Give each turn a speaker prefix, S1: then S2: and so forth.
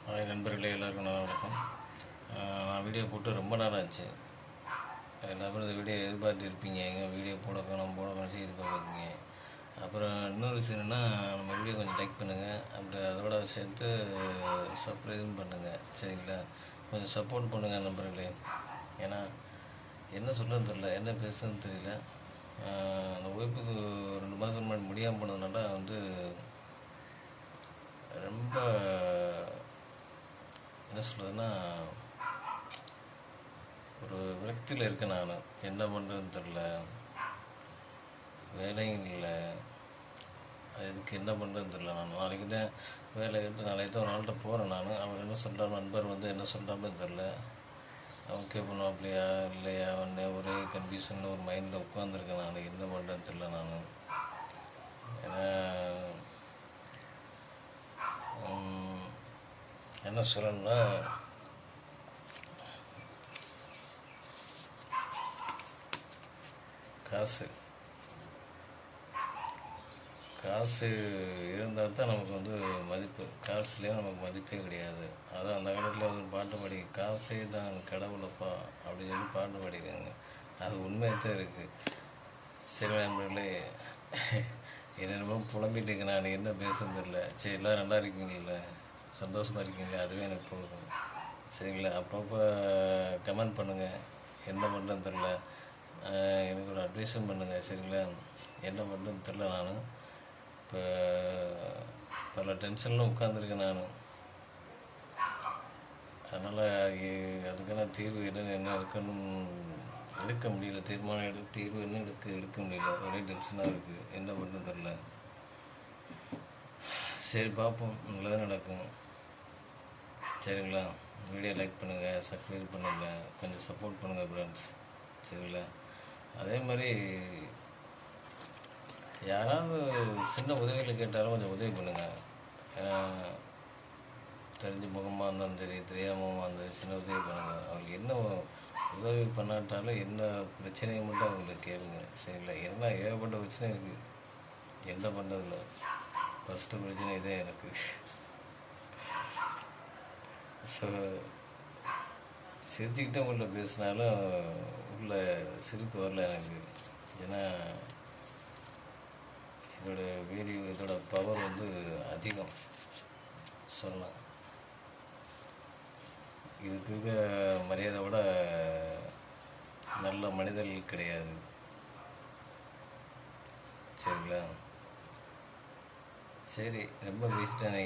S1: Hi நண்பர்களே, எல்லாருக்கும் நல்லா வணக்கம். நான் வீடியோ போட்டு ரொம்ப நேரம் ஆச்சு. எல்லாரும் இந்த வீடியோ எதிர்பார்த்து இருப்பீங்க, எங்கள் வீடியோ போடணும் எதிர்பார்க்குறீங்க. அப்புறம் இன்னொரு விஷயம் என்னென்னா, நம்ம வீடியோ கொஞ்சம் லைக் பண்ணுங்கள், அப்புறம் அதோட சேர்த்து சப்ஸ்கிரைபும் பண்ணுங்கள். சரிங்களா? கொஞ்சம் சப்போர்ட் பண்ணுங்கள் நண்பர்களே. ஏன்னா என்ன சொல்கிறதுன்னு தெரியல, என்ன பேசுறதுன்னு தெரியல. அந்த ஒய்ஃபுக்கு 2 மாதம் முன்னாடி முடியாமல் போனதுனால ரொம்ப என்ன சொல்கிறதுன்னா, ஒரு விரக்தியில் இருக்கேன் நான். என்ன பண்ணுறதுன்னு தெரில, வேலையும் இல்லை. அதுக்கு என்ன பண்ணுறதுன்னு தெரில. நான் நாளைக்கு தான் வேலை கேட்டு நாளைக்கு தான் ஒரு நாள்கிட்ட போகிறேன் நான். அவர் என்ன சொல்கிறார், நண்பர் என்ன சொல்கிறாருன்னு தெரில. ஓகே பண்ணுவாப்லையா இல்லையா, ஒரே கன்ஃபியூஷனில் ஒரு மைண்டில் உட்காந்துருக்கேன் நான். என்ன பண்ணுறதுன்னு தெரில நான். ஏன்னா என்ன சொல்லணும்னா, காசு இருந்தால் தான் நமக்கு மதிப்பு. காசுலேயே நமக்கு மதிப்பே கிடையாது. அதான் அந்த காலத்தில் பாட்டு பாடி, காசே தான் கடவுளப்பா அப்படின்னு சொல்லி பாட்டு பாடிக்கிறாங்க. அது உண்மையாக இருக்குது. சரி நண்பர்களே, என்னென்னமோ புலம்பிட்டு இருக்கேன் நான். என்ன பேசுறது இல்லை. சரி, எல்லோரும் நல்லா இருக்கீங்களா, சந்தோஷமாக இருக்கீங்களா? அதுவே எனக்கு போதும். சரிங்களா? அப்பப்போ கமெண்ட் பண்ணுங்கள், என்ன பண்ணுறதுன்னு தெரில. எனக்கு ஒரு அட்வைஸும் பண்ணுங்கள். சரிங்களா? என்ன பண்ணுறதுன்னு தெரில. நான் இப்போ பல டென்ஷனில் உட்காந்துருக்கேன் நான். அதனால் அதுக்கான தீர்வு என்ன இருக்குன்னு எடுக்க முடியல. தீர்மானம் தீர்வு என்ன எடுக்க முடியல. ஒரே டென்ஷனாக இருக்குது. என்ன பண்ணுறதுன்னு தெரில. சரி, பார்ப்போம், நல்லதாக நடக்கும். சரிங்களா? வீடியோ லைக் பண்ணுங்கள், சப்ஸ்கிரைப் பண்ணுங்கள், கொஞ்சம் சப்போர்ட் பண்ணுங்கள் ஃப்ரெண்ட்ஸ். சரிங்களா? அதே மாதிரி யாராவது சின்ன உதவிகள் கேட்டாலும் கொஞ்சம் உதவி பண்ணுங்கள். தெரிஞ்ச முகமாக இருந்தாலும் சரி, தெரியாமல் இருந்தாலும் சின்ன உதவி பண்ணுங்கள். அவங்களுக்கு என்ன உதவி பண்ணாட்டாலும் என்ன பிரச்சனையை மட்டும் அவங்களுக்கு கேளுங்க. சரிங்களா? என்ன ஏகப்பட்ட பிரச்சனை இருக்குது, என்ன பண்ணுறதில்ல. ஃபஸ்ட்டு பிரச்சனை இதே எனக்கு. ஸோ சிரிச்சுக்கிட்டே உங்கள்கிட்ட பேசினாலும் உள்ள சிரிப்பு வரல எனக்கு. ஏன்னா இதோட பவர் அதிகம் சொல்லலாம். இதுக்கு இருக்க மரியாதை விட நல்ல மனிதர்கள் கிடையாது. சரிங்களா? சரி, ரொம்ப பேசிட்டேன்.